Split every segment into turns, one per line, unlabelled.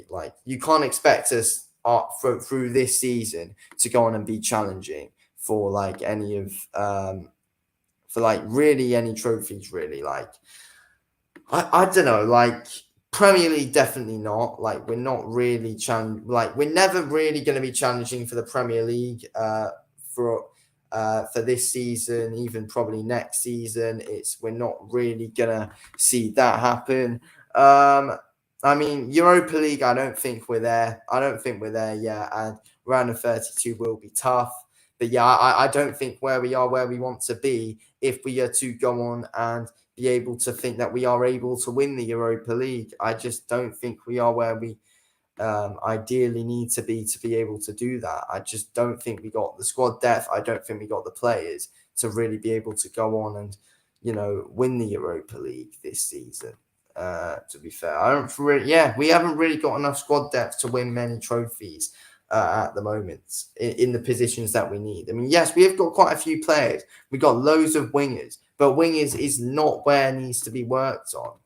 like you can't expect us through this season to go on and be challenging for like any of for like really any trophies really. Like I don't know, like Premier League definitely not. Like we're not really like we're never really going to be challenging for the Premier League for this season, even probably next season. We're not really gonna see that happen. I mean, Europa League, I don't think we're there. I don't think we're there yet, and round of 32 will be tough. But yeah, I don't think where we are where we want to be if we are to go on and be able to think that we are able to win the Europa League. I just don't think we are where we ideally need to be able to do that. I just don't think we got the squad depth. I don't think we got the players to really be able to go on and, win the Europa League this season. To be fair, I don't really, yeah, we haven't really got enough squad depth to win many trophies at the moment in the positions that we need. I mean, yes, we have got quite a few players. We got loads of wingers, but wingers is not where it needs to be worked on.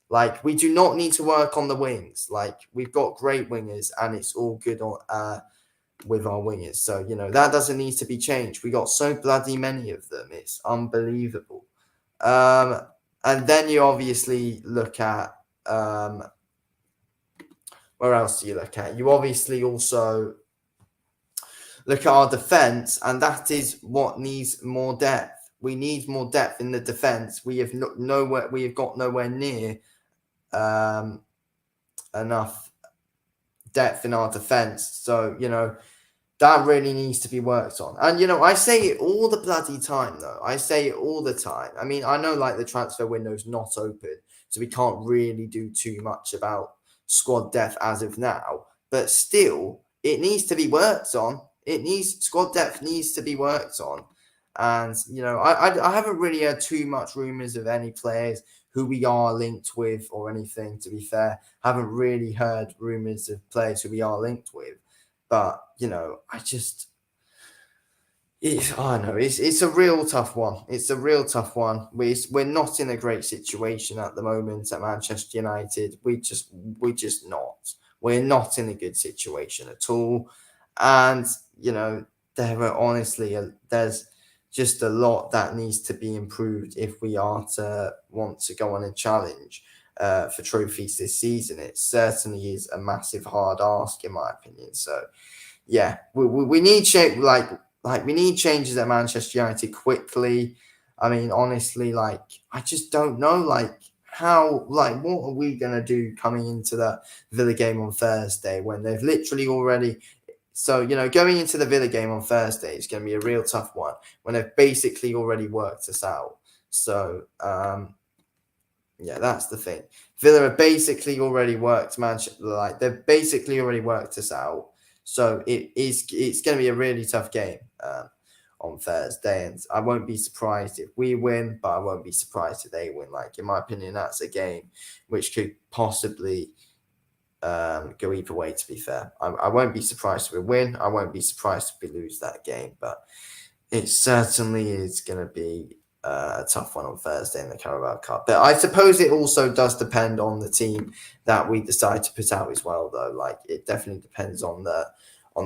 Like, we do not need to work on the wings. Like, we've got great wingers, and it's all good on with our wingers. So, that doesn't need to be changed. We got so bloody many of them. It's unbelievable. And then you obviously look at where else do you look at? You obviously also look at our defense, and that is what needs more depth. We need more depth in the defense. We have got nowhere near enough depth in our defense. So, that really needs to be worked on. And, I say it all the bloody time, though. I say it all the time. I mean, I know, like, the transfer window's not open, so we can't really do too much about squad depth as of now. But still, it needs to be worked on. Squad depth needs to be worked on. And, I haven't really heard too much rumours of any players who we are linked with or anything, to be fair. Haven't really heard rumours of players who we are linked with. But, I know it's a real tough one. It's a real tough one. We're not in a great situation at the moment at Manchester United. We're just not. We're not in a good situation at all. And, there's just a lot that needs to be improved if we are to want to go on and challenge for trophies this season. It certainly is a massive hard ask, in my opinion. So, yeah, we need change. Like we need changes at Manchester United quickly. I mean, honestly, like I just don't know, like how, like what are we gonna do coming into the Villa game on Thursday when they've literally already. So, going into the Villa game on Thursday is going to be a real tough one when they've basically already worked us out. So, yeah, that's the thing. Villa have basically already worked they've basically already worked us out. So it's going to be a really tough game on Thursday, and I won't be surprised if we win, but I won't be surprised if they win. Like in my opinion, that's a game which could possibly go either way. To be fair, I won't be surprised if we win. I won't be surprised if we lose that game, but it certainly is going to be a tough one on Thursday in the Carabao Cup. But I suppose it also does depend on the team that we decide to put out as well, though. Like it definitely depends on the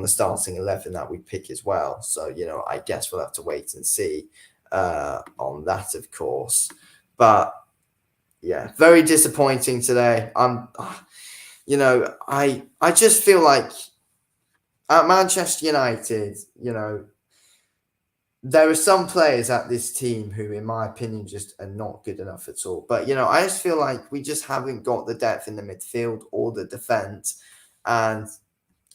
starting 11 that we pick as well. So, I guess we'll have to wait and see on that, of course. But yeah, very disappointing today. I just feel like at Manchester United, there are some players at this team who, in my opinion, just are not good enough at all. But, I just feel like we just haven't got the depth in the midfield or the defence. And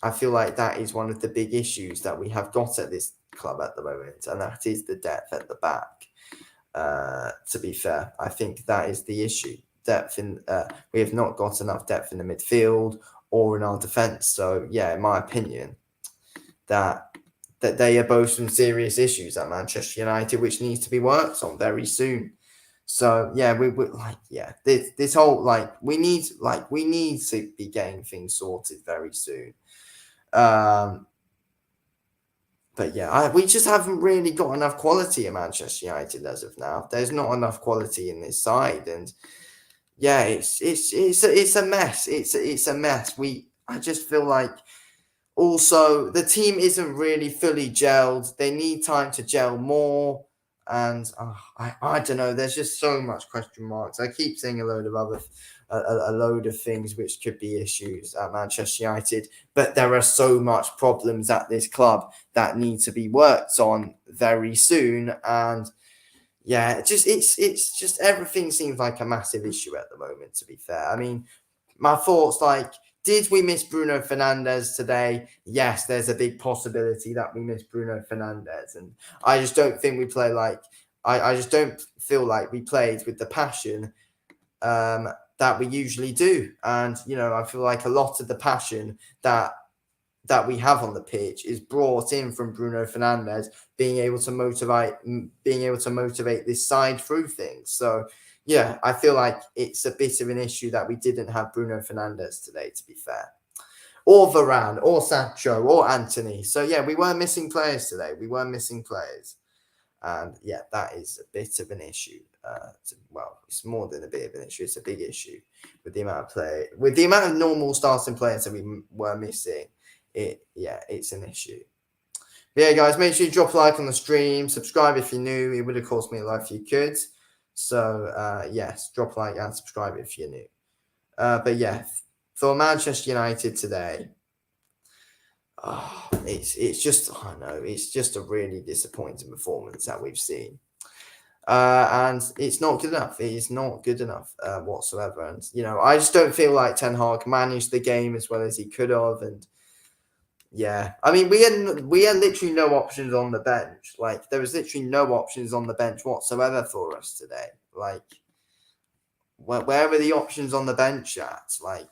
I feel like that is one of the big issues that we have got at this club at the moment. And that is the depth at the back. To be fair, I think that is the issue. We have not got enough depth in the midfield or in our defence. So, yeah, in my opinion, that they are both some serious issues at Manchester United, which needs to be worked on very soon. So yeah, we this whole we need to be getting things sorted very soon. But yeah, we just haven't really got enough quality at Manchester United as of now. There's not enough quality in this side, and yeah, it's a mess. It's a mess. I just feel like also the team isn't really fully gelled. They need time to gel more. And I don't know. There's just so much question marks. I keep saying a load of other, a load of things which could be issues at Manchester United, but there are so much problems at this club that need to be worked on very soon. And yeah, it's just everything seems like a massive issue at the moment. To be fair, I mean, my thoughts like, did we miss Bruno Fernandes today? Yes, there's a big possibility that we miss Bruno Fernandes. And I just don't think we play like, I just don't feel like we played with the passion that we usually do. And, I feel like a lot of the passion that we have on the pitch is brought in from Bruno Fernandes being able to motivate this side through things. So yeah, I feel like it's a bit of an issue that we didn't have Bruno Fernandes today, to be fair, or Varane, or Sancho, or Anthony. So yeah, we were missing players today. We were missing players, and yeah, that is a bit of an issue. Well, it's more than a bit of an issue. It's a big issue with the amount of normal starting players that we were missing. It's an issue. But yeah, guys, make sure you drop a like on the stream, subscribe if you're new. It would have cost me a life if you could. So yes, drop a like and subscribe if you're new. But yeah, for Manchester United today, it's just, I don't know, it's just a really disappointing performance that we've seen. And it's not good enough. It is not good enough whatsoever. And, I just don't feel like Ten Hag managed the game as well as he could have. And yeah, I mean, we had literally no options on the bench. Like, there was literally no options on the bench whatsoever for us today. Like, where are the options on the bench at? Like,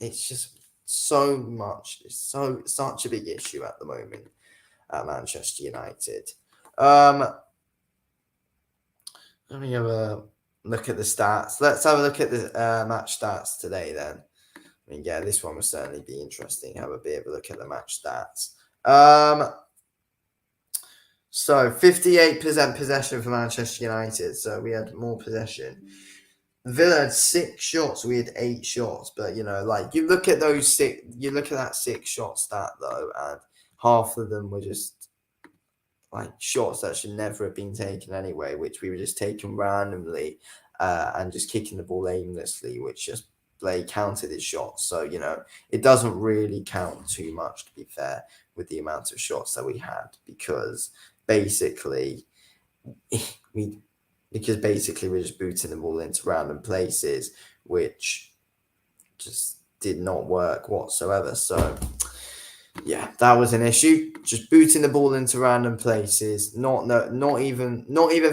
it's just so much. It's such a big issue at the moment at Manchester United. Let me have a look at the stats. Let's have a look at the match stats today then. I mean, yeah, this one will certainly be interesting. Have a bit of a look at the match stats. So 58% possession for Manchester United. So we had more possession. Villa had 6 shots. We had 8 shots. But like you look at that 6 shot stat though, and half of them were just like shots that should never have been taken anyway, which we were just taking randomly and just kicking the ball aimlessly, which just counted as shots. So it doesn't really count too much, to be fair, with the amount of shots that we had, because basically we're just booting the ball into random places, which just did not work whatsoever. So yeah, that was an issue. Just booting the ball into random places, not even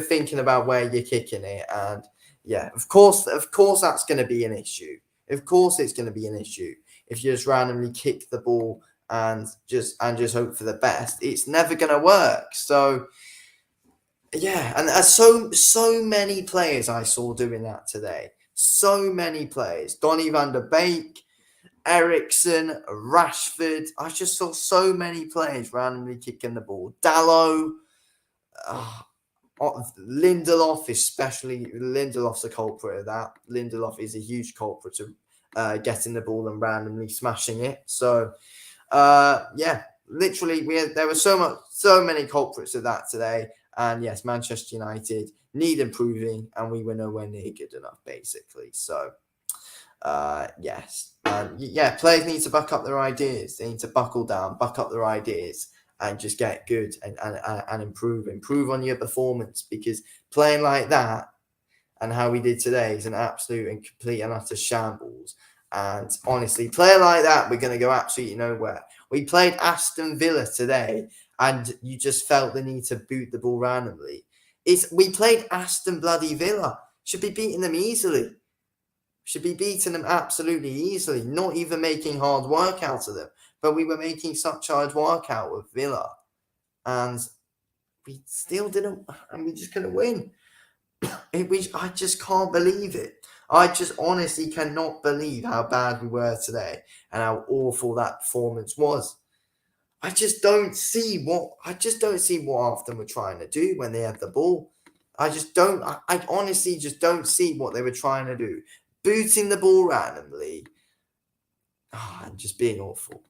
thinking about where you're kicking it. And yeah, of course that's going to be an issue. Of course it's going to be an issue if you just randomly kick the ball and just hope for the best. It's never going to work. So yeah, and so many players I saw doing that today. So many players. Donny van der Beek, Ericsson, Rashford. I just saw so many players randomly kicking the ball. Dalot, Lindelof, especially. Lindelof's a culprit of that. Lindelof is a huge culprit of getting the ball and randomly smashing it. So, yeah, literally, there were so many culprits of that today. And yes, Manchester United need improving, and we were nowhere near good enough, basically. So, yes, players need to buck up their ideas. They need to buckle down, buck up their ideas, and just get good and improve on your performance, because playing like that and how we did today is an absolute and complete and utter shambles. And honestly, playing like that, we're going to go absolutely nowhere. We played Aston Villa today, and you just felt the need to boot the ball randomly. We played Aston bloody Villa. Should be beating them easily. Should be beating them absolutely easily. Not even making hard work out of them. But we were making such hard work out of Villa. And we still didn't, and we just couldn't win. I just can't believe it. I just honestly cannot believe how bad we were today and how awful that performance was. I just don't see what Aston were trying to do when they had the ball. I honestly just don't see what they were trying to do. Booting the ball randomly, and just being awful.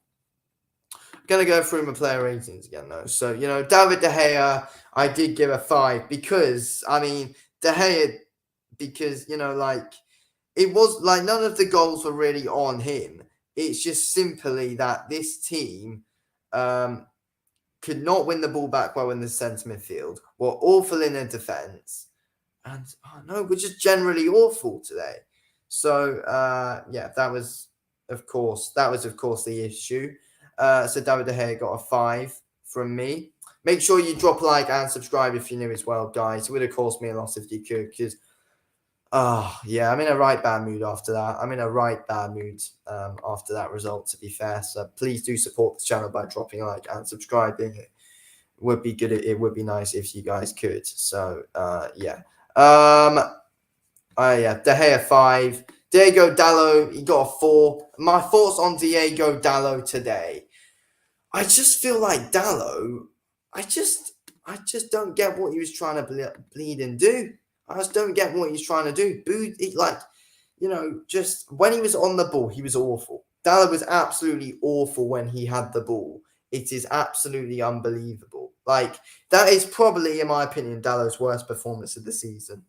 Gonna go through my player ratings again though. So, David De Gea, I did give a 5 because De Gea, because it was like none of the goals were really on him. It's just simply that this team could not win the ball back well in the centre midfield, were awful in their defence, and we're just generally awful today. So that was of course the issue. So David De Gea got a 5 from me. Make sure you drop a like and subscribe if you're new as well, guys. It would have cost me a lot if you could, because I'm in a right bad mood after that. I'm in a right bad mood after that result, to be fair. So please do support the channel by dropping a like and subscribing. It would be good. It would be nice if you guys could. So De Gea 5. Diego Dallo, he got a 4. My thoughts on Diego Dallo today. I just feel like Dallo, I just don't get what he was trying to bleed and do. I just don't get what he's trying to do. Just when he was on the ball, he was awful. Dallo was absolutely awful when he had the ball. It is absolutely unbelievable. Like, that is probably, in my opinion, Dallo's worst performance of the season.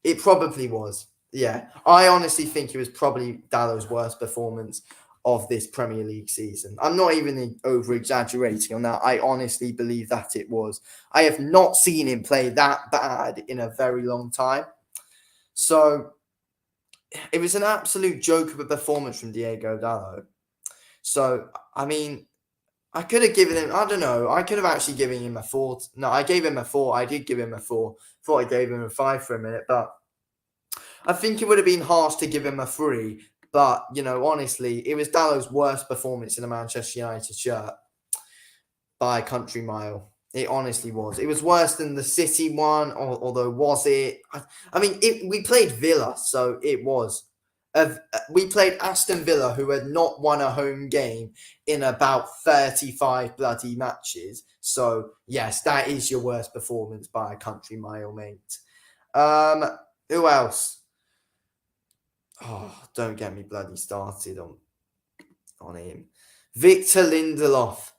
It probably was. Yeah. I honestly think it was probably Dallo's worst performance of this Premier League season. I'm not even over-exaggerating on that. I honestly believe that it was. I have not seen him play that bad in a very long time. So it was an absolute joke of a performance from Diego Dallo. So, I could have given him, I don't know, I could have actually given him a 4. No, I gave him a 4. I did give him a 4. Thought I gave him a 5 for a minute, but I think it would have been harsh to give him a 3. But, honestly, it was Dallo's worst performance in a Manchester United shirt by a country mile. It honestly was. It was worse than the City one, although was it? We played Villa, so it was. We played Aston Villa, who had not won a home game in about 35 bloody matches. So, yes, that is your worst performance by a country mile, mate. Who else? Oh, don't get me bloody started on him. Victor Lindelof.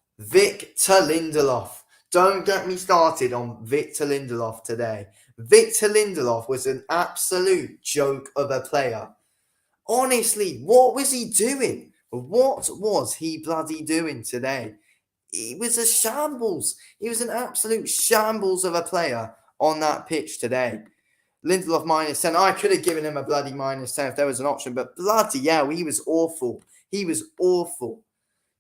Don't get me started on Victor Lindelof today. Victor Lindelof was an absolute joke of a player. Honestly, what was he doing? What was he bloody doing today? He was a shambles. He was an absolute shambles of a player on that pitch today. Lindelof -10. I could have given him a bloody -10 if there was an option, but bloody hell, he was awful. He was awful.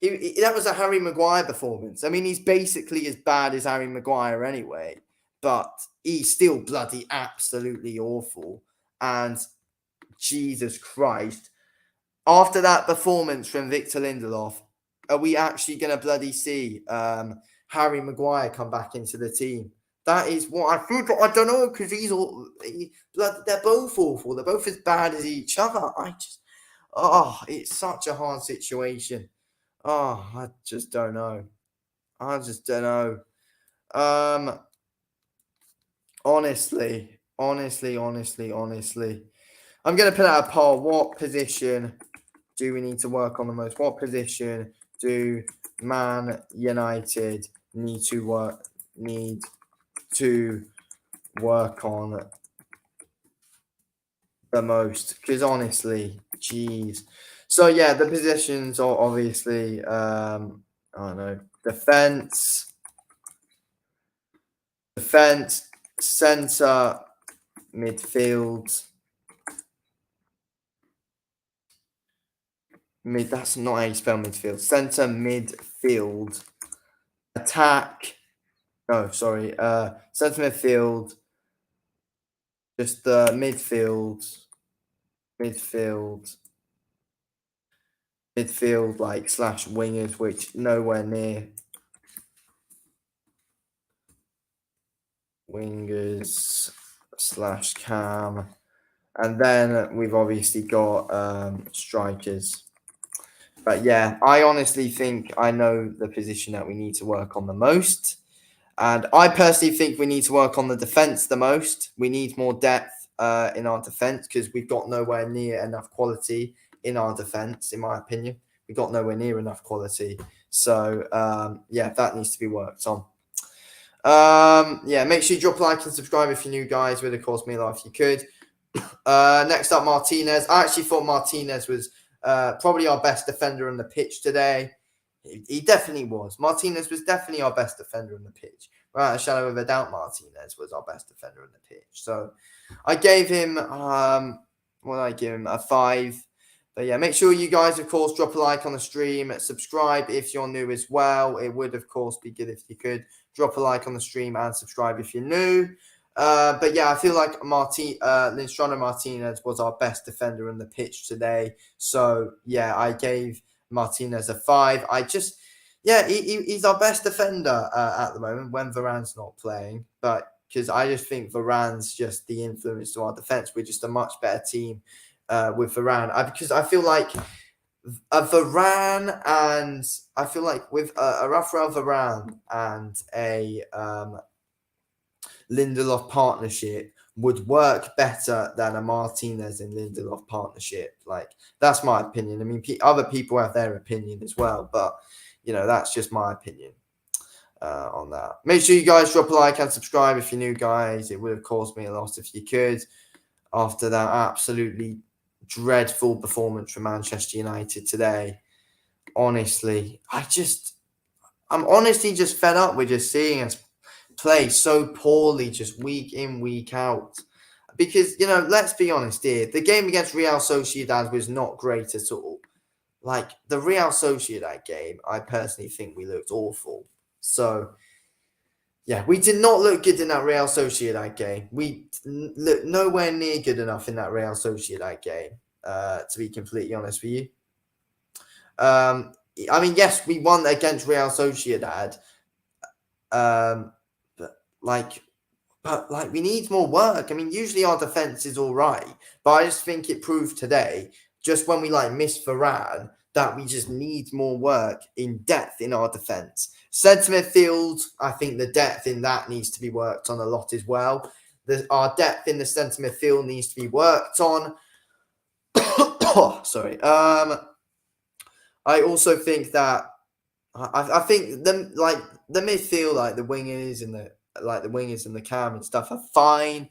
That was a Harry Maguire performance. He's basically as bad as Harry Maguire anyway, but he's still bloody absolutely awful. And Jesus Christ, after that performance from Victor Lindelof, are we actually going to bloody see Harry Maguire come back into the team? That is what I think. I don't know, because they're both awful. They're both as bad as each other. It's such a hard situation. I just don't know. Honestly. I'm going to put out a poll. What position do we need to work on the most? What position do Man United need to work on the most? Because honestly, jeez. So yeah, the positions are obviously I don't know, defense, center, midfield. That's not how you spell midfield. Center, midfield, attack. No, sorry. Center midfield. Just the midfield, like slash wingers, which nowhere near wingers slash cam, and then we've obviously got strikers. But yeah, I honestly think I know the position that we need to work on the most. And I personally think we need to work on the defence the most. We need more depth in our defence because we've got nowhere near enough quality in our defence, in my opinion. We've got nowhere near enough quality. So, yeah, that needs to be worked on. Yeah, make sure you drop a like and subscribe if you're new, guys. Would, of course, me a lot if you could. Next up, Martinez. I actually thought Martinez was probably our best defender on the pitch today. He definitely was. Martinez was definitely our best defender on the pitch. Without a shadow of a doubt, Martinez was our best defender on the pitch. So I gave him, what did I give him? A 5. But yeah, make sure you guys, of course, drop a like on the stream. Subscribe if you're new as well. It would, of course, be good if you could drop a like on the stream and subscribe if you're new. But yeah, I feel like Lisandro Martinez was our best defender on the pitch today. So yeah, I gave Martinez a 5. He's our best defender at the moment when Varane's not playing. But because I just think Varane's just the influence to our defense. We're just a much better team with Varane. Because I feel like Varane and I feel like with a Rafael Varane and a Lindelof partnership would work better than a Martinez and Lindelof partnership. Like, that's my opinion. I mean, other people have their opinion as well, but, you know, that's just my opinion on that. Make sure you guys drop a like and subscribe if you're new, guys. It would have cost me a lot if you could. After that absolutely dreadful performance from Manchester United today, honestly, I'm honestly just fed up with just seeing us play so poorly just week in, week out. Because, you know, let's be honest here, the game against Real Sociedad was not great at all. Like, the Real Sociedad game, I personally think we looked awful. So, yeah, we did not look good in that Real Sociedad game. We looked nowhere near good enough in that Real Sociedad game, to be completely honest with you. I mean, yes, we won against Real Sociedad, but we need more work. I mean, usually our defense is all right, but I just think it proved today, just when we miss Varane, that we just need more work in depth in our defense. Centre midfield, I think the depth in that needs to be worked on a lot as well. Our depth in the centre midfield needs to be worked on. Sorry. I also think that I think the midfield, the wingers and the cam and stuff are fine.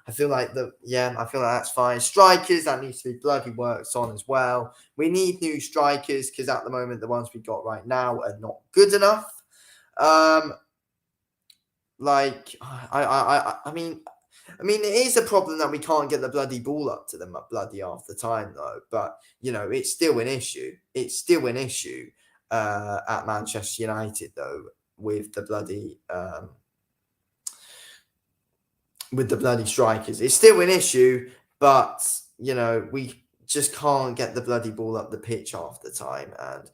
I feel like that's fine. Strikers, that needs to be bloody worked on as well. We need new strikers because at the moment the ones we got right now are not good enough. I mean, it is a problem that we can't get the bloody ball up to them bloody half the time though. But you know, it's still an issue. It's still an issue at Manchester United though with the bloody strikers. It's still an issue, but you know, we just can't get the bloody ball up the pitch half the time, and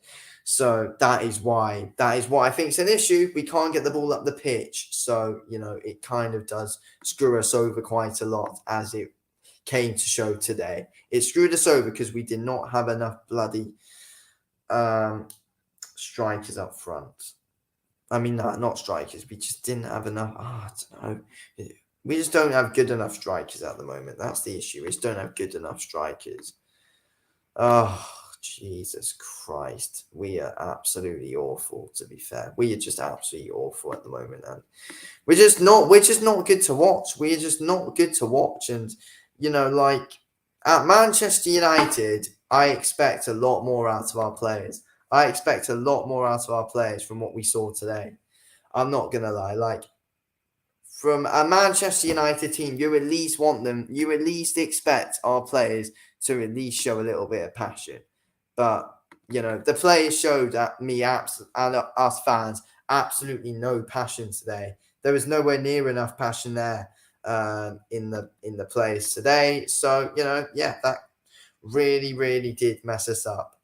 so that is what I think is an issue. We can't get the ball up the pitch, so you know, it kind of does screw us over quite a lot, as it came to show today. It screwed us over because we did not have enough bloody strikers up front. I mean, not strikers. We just didn't have enough. I don't know. We just don't have good enough strikers at the moment. That's the issue. We just don't have good enough strikers. Oh, Jesus Christ. We are absolutely awful, to be fair. We are just absolutely awful at the moment. And we're just not good to watch. We're just not good to watch. And, you know, at Manchester United, I expect a lot more out of our players. I expect a lot more out of our players from what we saw today. I'm not going to lie. From a Manchester United team, you at least expect our players to at least show a little bit of passion. But, you know, the players showed and us fans absolutely no passion today. There was nowhere near enough passion there in the players today. So, you know, yeah, that really, really did mess us up.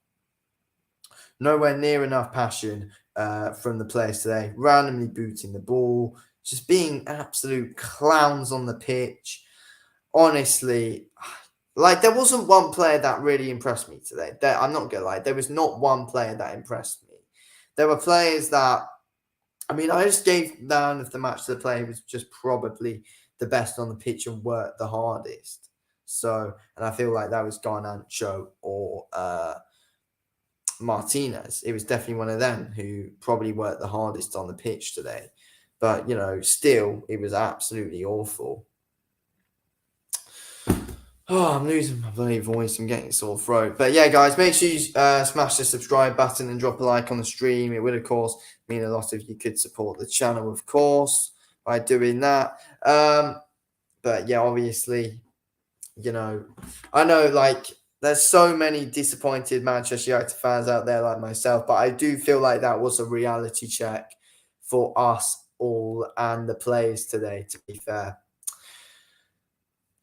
Nowhere near enough passion from the players today. Randomly booting the ball. Just being absolute clowns on the pitch. Honestly, there wasn't one player that really impressed me today. I'm not going to lie. There was not one player that impressed me. There were players that I mean, I just gave down of the match to the player was just probably the best on the pitch and worked the hardest. So, and I feel like that was Garnacho or Martinez. It was definitely one of them who probably worked the hardest on the pitch today. But, still, it was absolutely awful. Oh, I'm losing my bloody voice. I'm getting a sore throat. But yeah, guys, make sure you smash the subscribe button and drop a like on the stream. It would, of course, mean a lot if you could support the channel, of course, by doing that. But yeah, obviously, I know, there's so many disappointed Manchester United fans out there like myself, but I do feel like that was a reality check for us all and the players today, to be fair.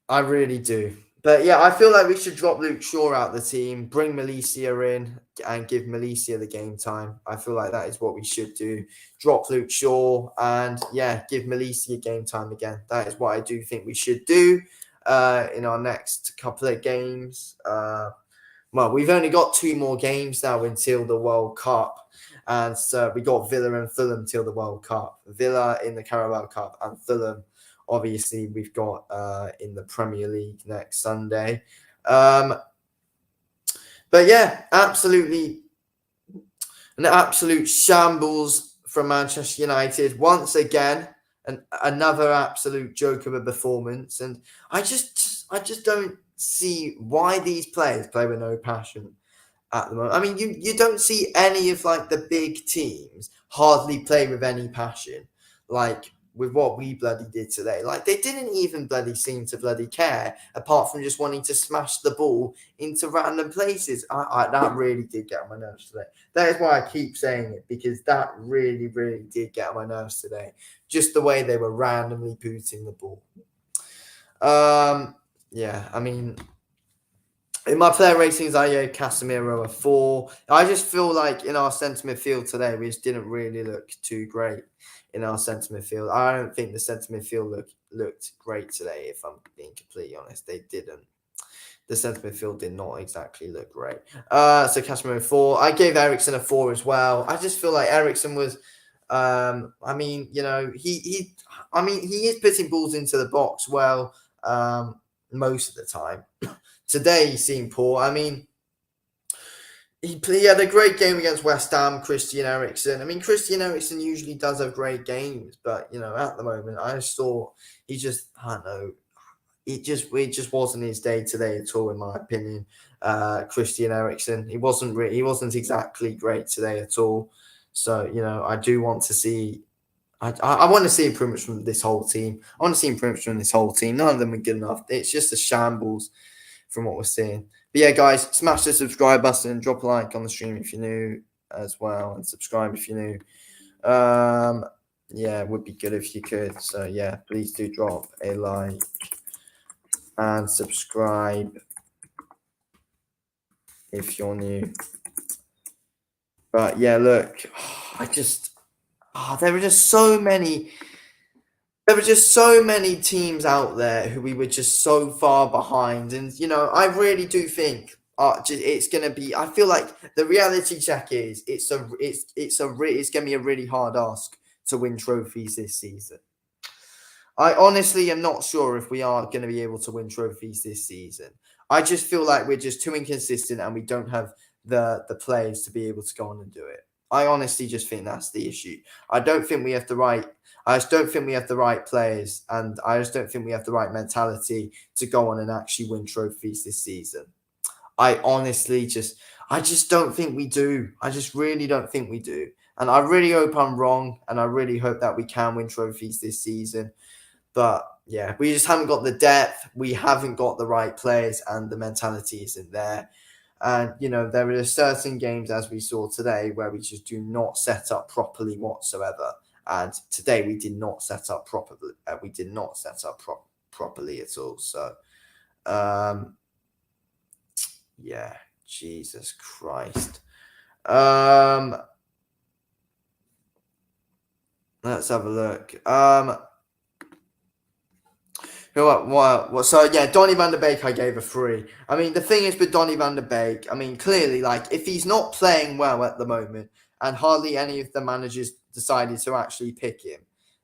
I really do. But yeah, I feel like we should drop Luke Shaw out the team, bring Milicia in and give Milicia the game time. I feel like that is what we should do. Drop Luke Shaw and give Milicia game time again. That is what I do think we should do in our next couple of games. Well, we've only got 2 more games now until the World Cup. And so we got Villa and Fulham till the World Cup. Villa in the Carabao Cup and Fulham obviously we've got in the Premier League next Sunday. But yeah, absolutely an absolute shambles from Manchester United once again, and another absolute joke of a performance. And I just don't see why these players play with no passion at the moment. I mean, you don't see any of the big teams hardly play with any passion, with what we bloody did today. They didn't even bloody seem to bloody care, apart from just wanting to smash the ball into random places. That really did get on my nerves today. That is why I keep saying it, because that really, really did get on my nerves today. Just the way they were randomly booting the ball. Yeah, I mean, in my player ratings, I gave Casemiro a 4. I just feel like in our centre midfield today, we just didn't really look too great in our centre midfield. I don't think the centre midfield looked great today, if I'm being completely honest. They didn't. The centre midfield did not exactly look great. So Casemiro 4. I gave Eriksen a 4 as well. I just feel like Eriksen was, I mean, he is putting balls into the box well most of the time. Today he seemed poor. I mean, he had a great game against West Ham, Christian Eriksen. I mean, Christian Eriksen usually does have great games, but at the moment, I just thought I don't know, it just wasn't his day today at all, in my opinion. Christian Eriksen, he wasn't exactly great today at all. So I do want to see. I want to see improvements from this whole team. I want to see improvements from this whole team. None of them are good enough. It's just a shambles from what we're seeing. But yeah, guys, smash the subscribe button, drop a like on the stream if you're new as well, and subscribe if you're new. Yeah, it would be good if you could. So yeah, please do drop a like and subscribe if you're new. But yeah, look, there were just so many. There were just so many teams out there who we were just so far behind, and I really do think it's going to be. I feel like the reality check is it's going to be a really hard ask to win trophies this season. I honestly am not sure if we are going to be able to win trophies this season. I just feel like we're just too inconsistent, and we don't have the players to be able to go on and do it. I honestly just think that's the issue. I just don't think we have the right players, and I just don't think we have the right mentality to go on and actually win trophies this season. I just don't think we do. I just really don't think we do. And I really hope I'm wrong, and I really hope that we can win trophies this season. But yeah, we just haven't got the depth. We haven't got the right players, and the mentality isn't there. And, there are certain games, as we saw today, where we just do not set up properly whatsoever. And today we did not set up properly. We did not set up properly at all. So, yeah, Jesus Christ. Let's have a look. So yeah, Donny van der Beek I gave a 3. I mean, the thing is with Donny van der Beek, I mean, clearly, if he's not playing well at the moment, and hardly any of the managers decided to actually pick him,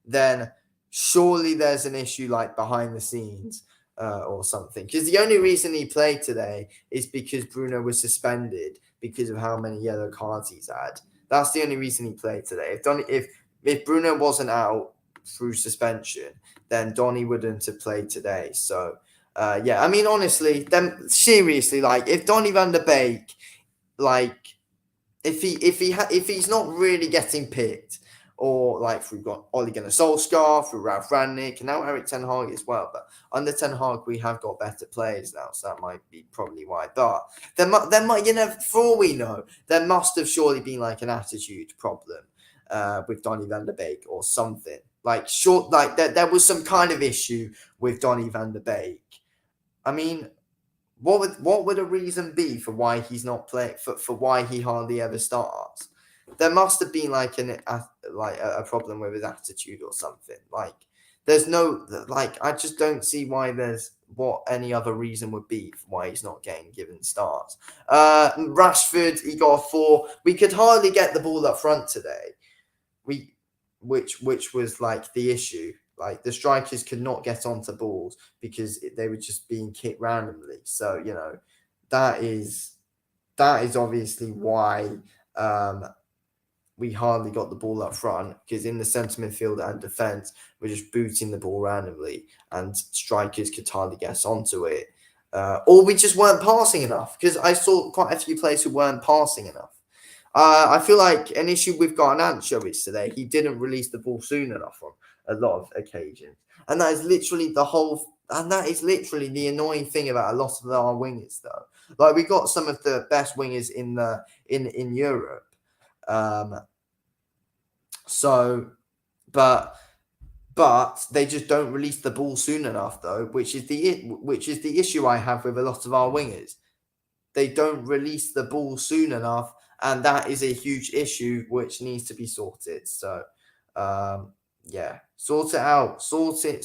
then surely there's an issue like behind the scenes or something. Because the only reason he played today is because Bruno was suspended because of how many yellow cards he's had. That's the only reason he played today. If Bruno wasn't out through suspension, then Donny wouldn't have played today. So yeah, I mean, honestly, then seriously, like if Donny van der Beek, like if he's not really getting picked, or like we've got Ole Gunnar Solskjaer, through Ralph Rangnick, and now Eric Ten Hag as well. But under Ten Hag, we have got better players now, so that might be probably why. But there might, for all we know, there must have surely been like an attitude problem with Donny van der Beek or something. Like there was some kind of issue with Donny van der Beek. I mean, what would a reason be for why he's not playing, for why he hardly ever starts? There must have been like a problem with his attitude or something. Like there's no, like, I just don't see why what any other reason would be for why he's not getting given starts. Rashford, he got a 4. We could hardly get the ball up front today. Which was like the issue. Like the strikers could not get onto balls because they were just being kicked randomly. So that is obviously why we hardly got the ball up front, because in the centre midfield and defence we're just booting the ball randomly and strikers could hardly get onto it, or we just weren't passing enough, because I saw quite a few players who weren't passing enough. I feel like an issue with Garnacho is today he didn't release the ball soon enough on a lot of occasions. And that is literally the annoying thing about a lot of our wingers, though. Like, we got some of the best wingers in Europe. But they just don't release the ball soon enough, though, which is the issue I have with a lot of our wingers. They don't release the ball soon enough, and that is a huge issue which needs to be sorted. So, yeah, sort it out. Sort it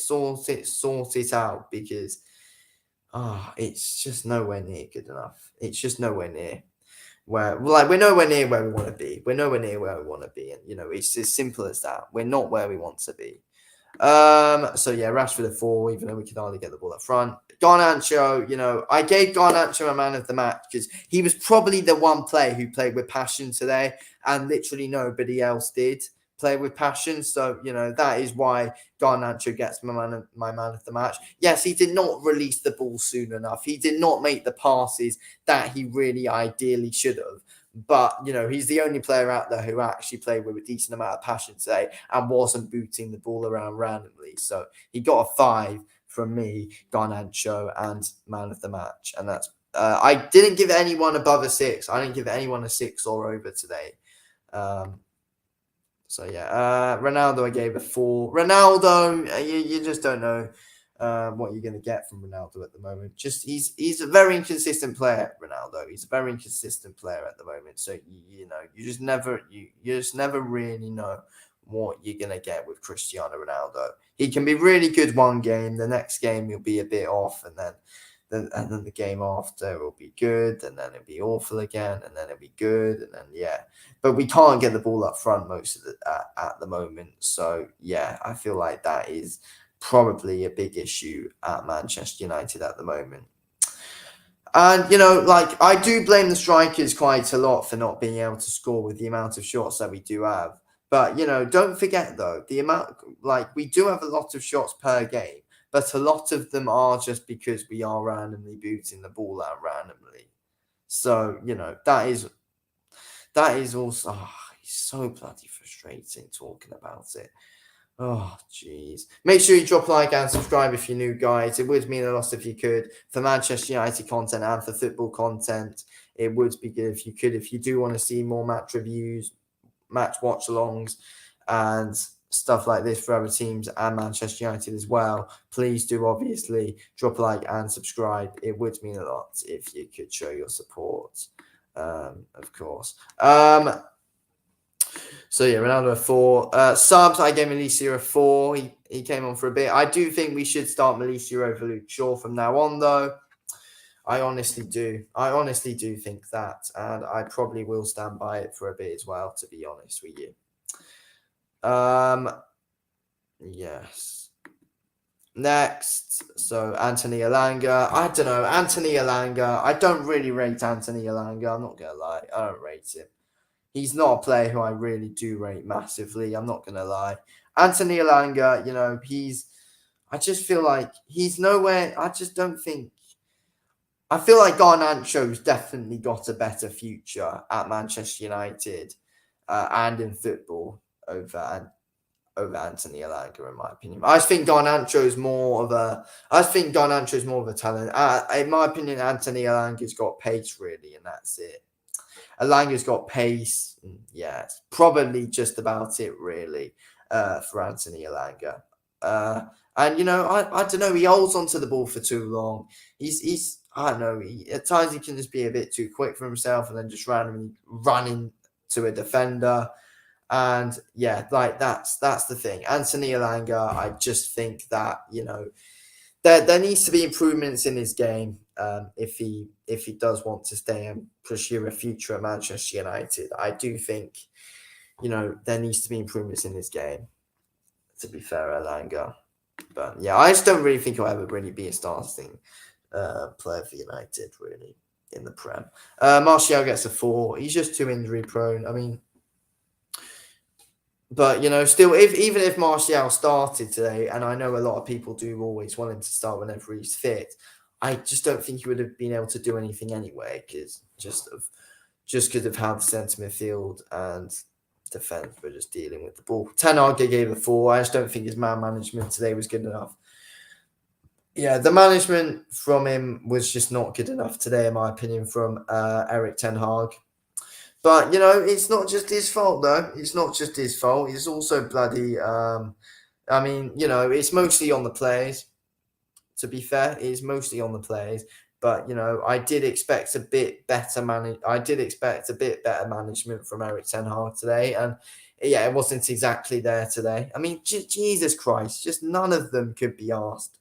out, because it's just nowhere near good enough. It's just nowhere near we're nowhere near where we want to be. We're nowhere near where we want to be, and it's as simple as that. We're not where we want to be. So yeah, Rashford a 4, even though we could hardly get the ball up front. Garnacho, I gave Garnacho a man of the match because he was probably the one player who played with passion today, and literally nobody else did play with passion. So, that is why Garnacho gets my man of the match. Yes, he did not release the ball soon enough. He did not make the passes that he really ideally should have. But, he's the only player out there who actually played with a decent amount of passion today and wasn't booting the ball around randomly. So he got a 5 from me, Garnacho, and man of the match. And that's I didn't give anyone above a 6. I didn't give anyone a 6 or over today. So yeah, Ronaldo I gave a 4. Ronaldo, you just don't know what you're going to get from Ronaldo at the moment. Just he's a very inconsistent player, Ronaldo. He's a very inconsistent player at the moment. So you just never really know what you're going to get with Cristiano Ronaldo. He can be really good one game, the next game he'll be a bit off, and then the game after will be good, and then it'll be awful again, and then it'll be good, and then but we can't get the ball up front most of at the moment. So yeah, I feel like that is probably a big issue at Manchester United at the moment. And I do blame the strikers quite a lot for not being able to score with the amount of shots that we do have. But don't forget though, the amount, we do have a lot of shots per game, but a lot of them are just because we are randomly booting the ball out randomly. So, that is also, it's so bloody frustrating talking about it. Oh, jeez. Make sure you drop a like and subscribe if you're new, guys. It would mean a lot if you could. For Manchester United content and for football content, it would be good if you could. If you do want to see more match reviews, match watch-alongs, and stuff like this for other teams and Manchester United as well, please do obviously drop a like and subscribe. It would mean a lot if you could show your support, of course. So yeah, Ronaldo a 4. Subs, I gave Mauricio a 4. He came on for a bit. I do think we should start Mauricio over Luke Shaw from now on, though. I honestly do. I honestly do think that, and I probably will stand by it for a bit as well, to be honest with you. Yes. Next, so Anthony Elanga. I don't know. Anthony Elanga. I don't really rate Anthony Elanga. I'm not going to lie. I don't rate him. He's not a player who I really do rate massively. I'm not going to lie. Anthony Elanga, I just feel like he's nowhere. I just don't think. I feel like Garnacho's definitely got a better future at Manchester United and in football over Anthony Elanga, in my opinion. I just think Garnacho is more of a talent. In my opinion, Anthony Elanga's got pace, really, and that's it. Elanga's got pace. Yeah, it's probably just about it, really, for Anthony Elanga. And I don't know. He holds onto the ball for too long. He's I don't know. At times he can just be a bit too quick for himself, and then just randomly running to a defender. And yeah, like that's the thing. Anthony Elanga, I just think that there needs to be improvements in his game if he does want to stay and pursue a future at Manchester United. I do think there needs to be improvements in his game. To be fair, Elanga, but yeah, I just don't really think he'll ever really be a starting player for United really in the Prem. Martial gets a 4. He's just too injury prone. I mean. But still, even if Martial started today, and I know a lot of people do always want him to start whenever he's fit, I just don't think he would have been able to do anything anyway, because because of how the centre midfield and defence were just dealing with the ball. Ten Hag gave a 4. I just don't think his man management today was good enough. Yeah, the management from him was just not good enough today, in my opinion, from Erik ten Hag. But it's not just his fault though. It's not just his fault. It's also bloody. It's mostly on the players. To be fair, it's mostly on the players. But I did expect a bit better management from Erik ten Hag today, and yeah, it wasn't exactly there today. I mean, Jesus Christ, just none of them could be asked.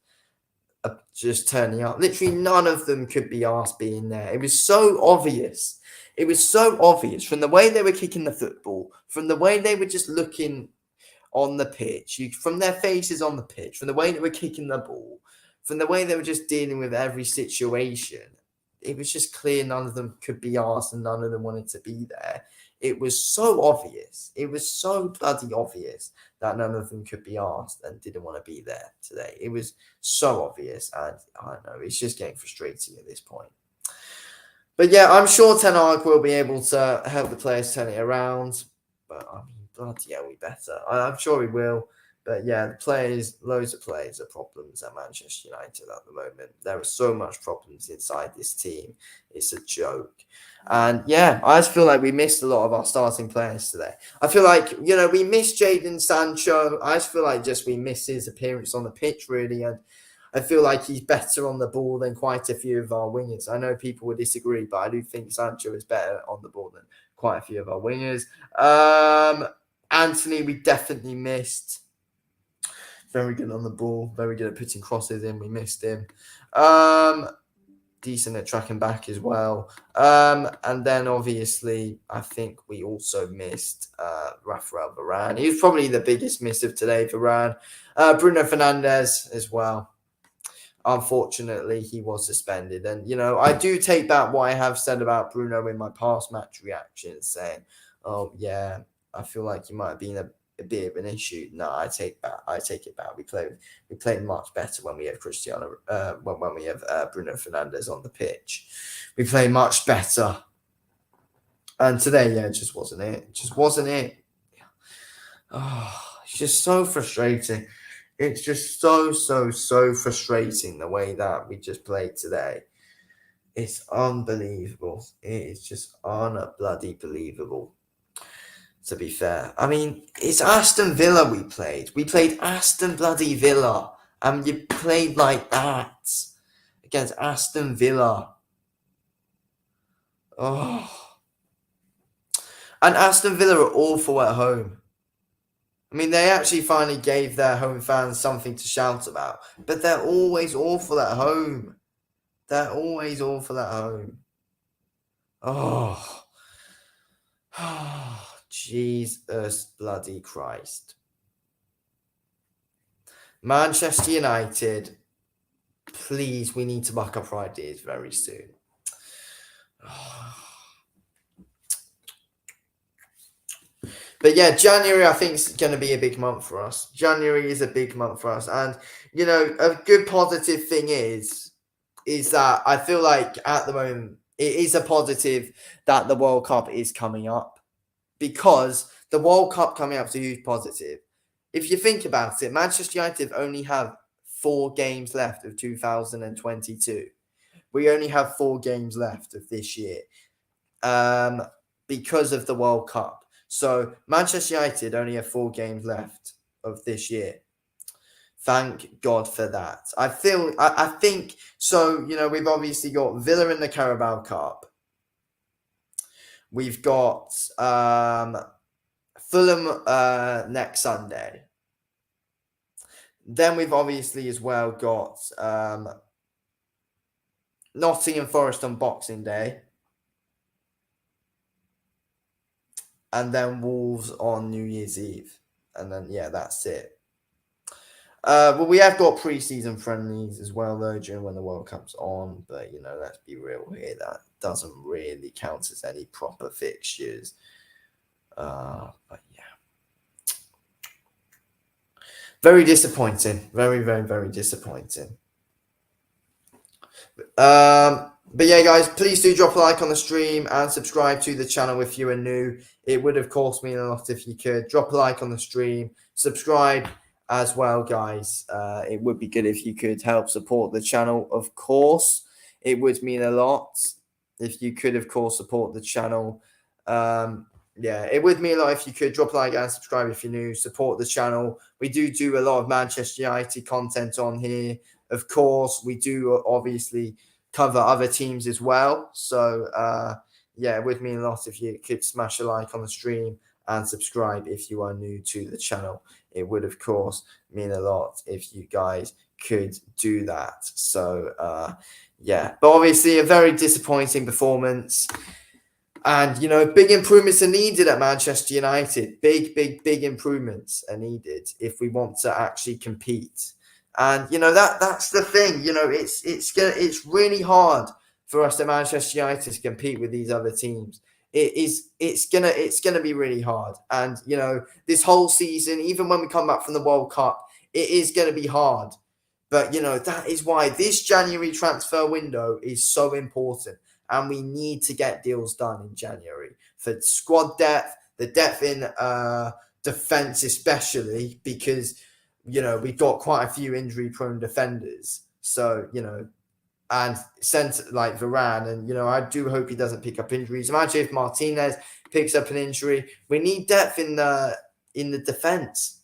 Just turning up. Literally, none of them could be asked being there. It was so obvious. It was so obvious from the way they were kicking the football, from the way they were just looking on the pitch, from their faces on the pitch, from the way they were kicking the ball, from the way they were just dealing with every situation. It was just clear none of them could be asked and none of them wanted to be there. It was so obvious. It was so bloody obvious that none of them could be asked and didn't want to be there today. It was so obvious. And I don't know, it's just getting frustrating at this point. But yeah, I'm sure Ten Hag will be able to help the players turn it around. But I mean, bloody hell, we better. I'm sure he will. But yeah, loads of players are problems at Manchester United at the moment. There are so much problems inside this team. It's a joke. And yeah, I just feel like we missed a lot of our starting players today. I feel like, we missed Jadon Sancho. I just feel like we missed his appearance on the pitch, really. And I feel like he's better on the ball than quite a few of our wingers. I know people would disagree, but I do think Sancho is better on the ball than quite a few of our wingers. Anthony, we definitely missed. Very good on the ball. Very good at putting crosses in. We missed him. Decent at tracking back as well. And then obviously, I think we also missed Rafael Varane. He was probably the biggest miss of today, Varane. Bruno Fernandes as well. Unfortunately, he was suspended. And, I do take back what I have said about Bruno in my past match reactions, saying, oh, yeah, I feel like he might have been a bit of an issue. No, I take it back. We play much better when we have when we have Bruno Fernandes on the pitch. We play much better. And today, yeah, it just wasn't it. Oh, it's just so frustrating. It's just so frustrating the way that we just played today. It's unbelievable. It is just bloody believable. To be fair, I mean, it's Aston Villa we played. We played Aston bloody Villa, and you played like that against Aston Villa. Oh, and Aston Villa are awful at home. I mean, they actually finally gave their home fans something to shout about, but they're always awful at home. Oh, Jesus bloody Christ. Manchester United, please, we need to back up our ideas very soon. But yeah, January, I think, is going to be a big month for us. January is a big month for us. And, you know, a good positive thing is that I feel like at the moment, it is a positive that the World Cup is coming up, because the World Cup coming up is a huge positive. If you think about it, Manchester United only have 4 games left of 2022. We only have 4 games left of this year because of the World Cup. So Manchester United only have 4 games left of this year. Thank God for that. I think so. You know, we've obviously got Villa in the Carabao Cup. We've got Fulham next Sunday. Then we've obviously as well got Nottingham Forest on Boxing Day. And then Wolves on New Year's Eve. And then, yeah, that's it. Well, we have got pre-season friendlies as well, though, during when the World Cup's on. But, you know, let's be real here. That doesn't really count as any proper fixtures. But, yeah. Very disappointing. Very, very, very disappointing. But yeah, guys, please do drop a like on the stream and subscribe to the channel if you are new. It would, of course, mean a lot if you could. Drop a like on the stream. Subscribe as well, guys. It would be good if you could help support the channel, of course. It would mean a lot if you could, of course, support the channel. Yeah, it would mean a lot if you could drop a like and subscribe if you're new. Support the channel. We do a lot of Manchester United content on here. Of course, we do obviously cover other teams as well. So, yeah, it would mean a lot if you could smash a like on the stream and subscribe if you are new to the channel. It would, of course, mean a lot if you guys could do that. So, yeah, but obviously a very disappointing performance. And, you know, big improvements are needed at Manchester United. Big improvements are needed if we want to actually compete. And, you know, that's the thing. You know, it's really hard for us at Manchester United to compete with these other teams. It's gonna be really hard. And, you know, this whole season, even when we come back from the World Cup, it is gonna be hard. But, you know, that is why this January transfer window is so important. And we need to get deals done in January for squad depth, the depth in defense especially, because, you know, we've got quite a few injury-prone defenders. So, you know, and centre like Varane, and, you know, I do hope he doesn't pick up injuries. Imagine if Martinez picks up an injury. We need depth in the defense,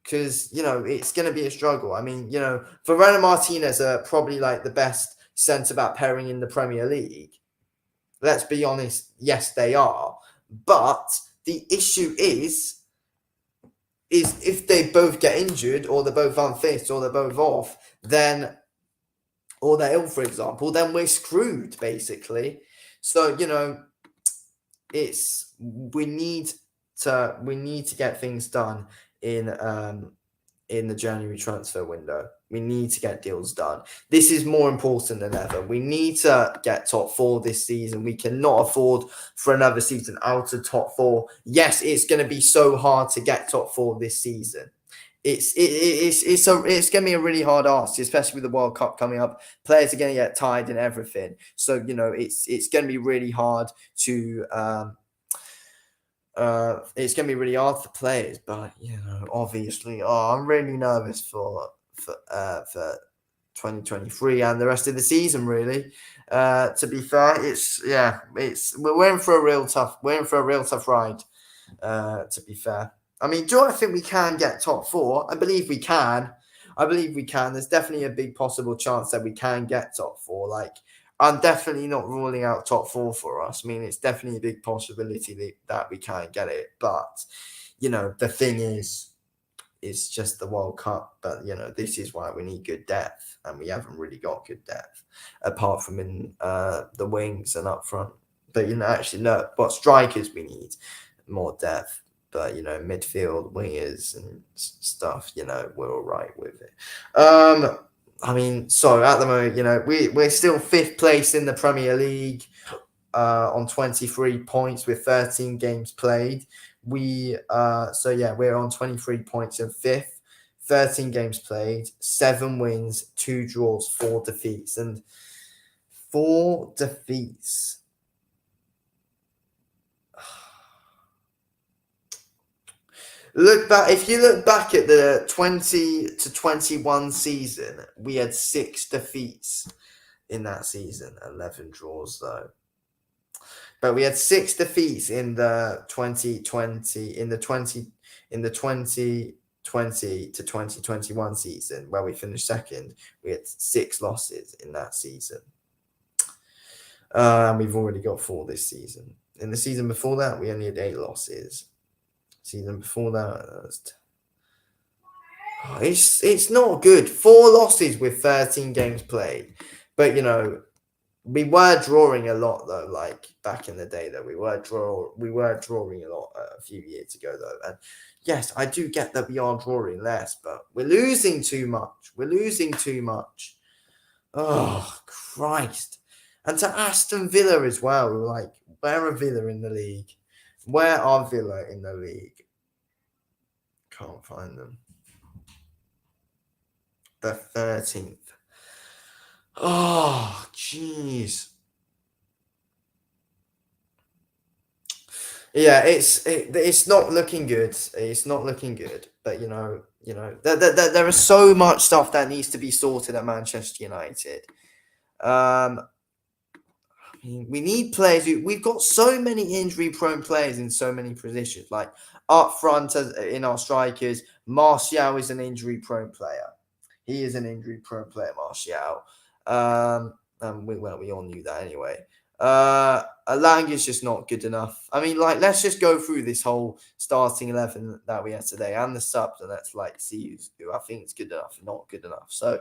because, you know, it's going to be a struggle. I mean, you know, Varane and Martinez are probably like the best centre-back pairing in the Premier League. Let's be honest, yes, they are. But the issue is if they both get injured, or they're both unfit, or they're both off, then, or they're ill, for example, then we're screwed, basically. So, you know, we need to get things done in the January transfer window. We need to get deals done. This is more important than ever. We need to get top 4 this season. We cannot afford for another season out of top 4. Yes, it's going to be so hard to get top 4 this season. It's going to be a really hard ask, especially with the World Cup coming up. Players are going to get tired and everything. So, you know, it's going to be really hard to it's going to be really hard for players, but, you know, obviously, I'm really nervous for 2023 and the rest of the season, really. To be fair, we're in for a real tough ride. To be fair, I mean, do I think we can get top 4? I believe we can. There's definitely a big possible chance that we can get top 4. Like, I'm definitely not ruling out top 4 for us. I mean, it's definitely a big possibility that we can get it. But, you know, the thing is, it's just the World Cup. But, you know, this is why we need good depth. And we haven't really got good depth, apart from in the wings and up front. But, you know, actually, no, what strikers we need. more depth. But midfield, wingers, and stuff, we're all right with it. I mean, so at the moment, we're still 5th place in the Premier League, on 23 points with 13 games played. We're on 23 points in 5th, 13 games played, 7 wins, 2 draws, 4 defeats, and 4 defeats. If you look back at the 20 to 21 season, we had 6 defeats in that season, 11 draws though. But we had 6 defeats in the 2020 in the 2020 to 2021 season, where we finished second. We had 6 losses in that season. We've already got 4 this season. In the season before that, we only had 8 losses. Season before that, it's not good. 4 losses with 13 games played. But we were drawing a lot though, like back in the day though. We were drawing a lot a few years ago though. And yes, I do get that we are drawing less, but we're losing too much. Oh Christ. And to Aston Villa as well. We were like, where are Villa in the league? Where are Villa in the league? Can't find them. The 13th. Oh, jeez. Yeah, it's not looking good. It's not looking good. But there is so much stuff that needs to be sorted at Manchester United. We need players. We've got so many injury-prone players in so many positions. Like up front, in our strikers, Martial is an injury-prone player. He is an injury-prone player, Martial. And we all knew that anyway. Lang is just not good enough. I mean, let's just go through this whole starting 11 that we had today and the subs, and let's see who I think is good enough and not good enough. So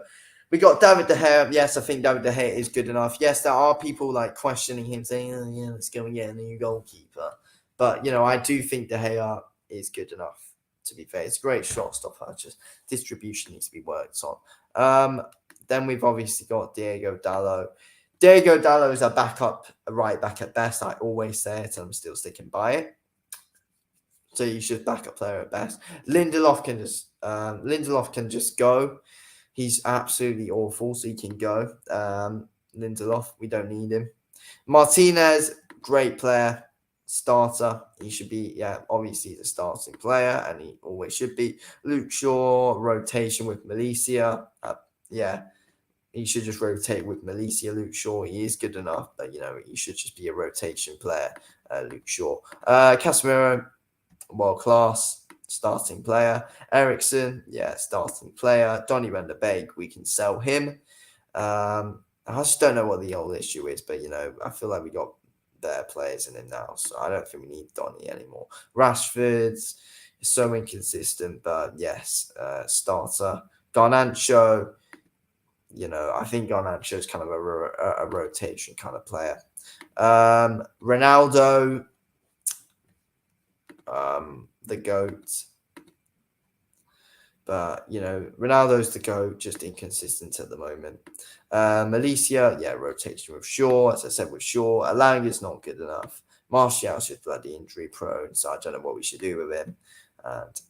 we got David De Gea. Yes, I think David De Gea is good enough. Yes, there are people questioning him, saying, "Oh, yeah, let's go and get a new goalkeeper." But I do think De Gea is good enough. To be fair, it's a great shot stopper. Just distribution needs to be worked on. Then we've obviously got Diego Dalot. Diego Dalot is a backup right back at best. I always say it, and I'm still sticking by it. So you should backup player at best. Lindelof can just go. He's absolutely awful, so he can go. Lindelof, we don't need him. Martinez, great player, starter. He should be, obviously he's a starting player, and he always should be. Luke Shaw, rotation with Malaysia. He should just rotate with Malaysia. Luke Shaw, he is good enough, but he should just be a rotation player. Luke Shaw, Casemiro, world class, starting player. Ericsson, starting player. Donny van de Beek, we can sell him. I just don't know what the old issue is, but I feel like we got better players in him now, so I don't think we need Donny anymore. Rashford's so inconsistent, but yes, starter. Garnacho, I think Garnacho is kind of a rotation kind of player. Ronaldo, the GOAT. But, Ronaldo's the GOAT, just inconsistent at the moment. Malaysia, rotation with Shaw. As I said, with Shaw. Lang is not good enough. Martial's just bloody injury prone, so I don't know what we should do with him. And,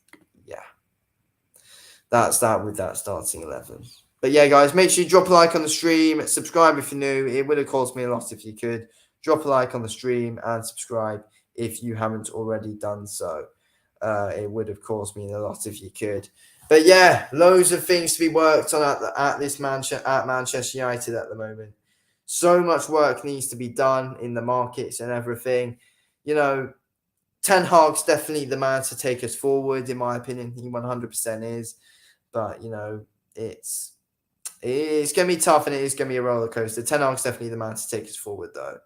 that's that with that starting 11. But guys, make sure you drop a like on the stream, subscribe if you're new. It would have cost me a lot if you could. Drop a like on the stream and subscribe if you haven't already done so. It would have cost me a lot if you could. But loads of things to be worked on at Manchester United at the moment. So much work needs to be done in the markets and everything. Ten Hag's definitely the man to take us forward, in my opinion. He 100% is. But, it's going to be tough, and it is going to be a roller coaster. Ten Hag's definitely the man to take us forward, though.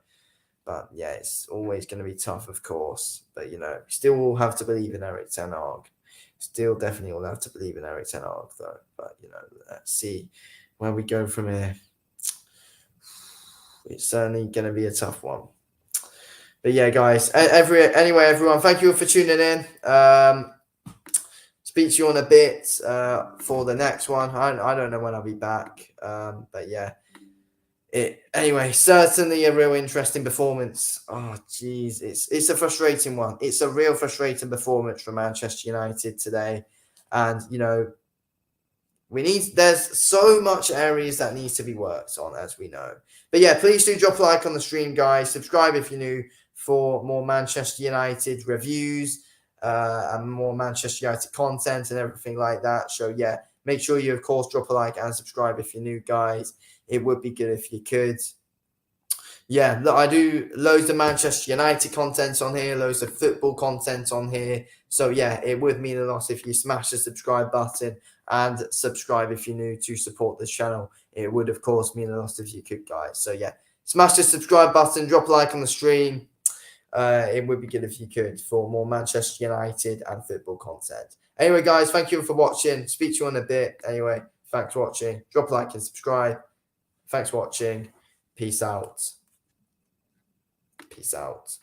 But, it's always going to be tough, of course. But, we still will have to believe in Erik Ten Hag. Still definitely will have to believe in Erik Ten Hag, though. But, let's see where we go from here. It's certainly going to be a tough one. But yeah, guys. Anyway, everyone, thank you for tuning in. Speak to you on a bit for the next one. I don't know when I'll be back. But yeah. Anyway, certainly a real interesting performance. Oh, geez, it's a frustrating one. It's a real frustrating performance from Manchester United today, and there's so much areas that needs to be worked on, as we know. But yeah, please do drop a like on the stream, guys. Subscribe if you're new for more Manchester United reviews and more Manchester United content and everything like that. So yeah, make sure you of course drop a like and subscribe if you're new, guys. It would be good if you could. Yeah, look, I do loads of Manchester United content on here, loads of football content on here. So yeah, it would mean a lot if you smash the subscribe button and subscribe if you're new to support this channel. It would of course mean a lot if you could, guys. So yeah, smash the subscribe button, drop a like on the stream. It would be good if you could for more Manchester United and football content. Anyway, guys, thank you for watching. Speak to you in a bit. Anyway, thanks for watching. Drop a like and subscribe. Thanks for watching. Peace out. Peace out.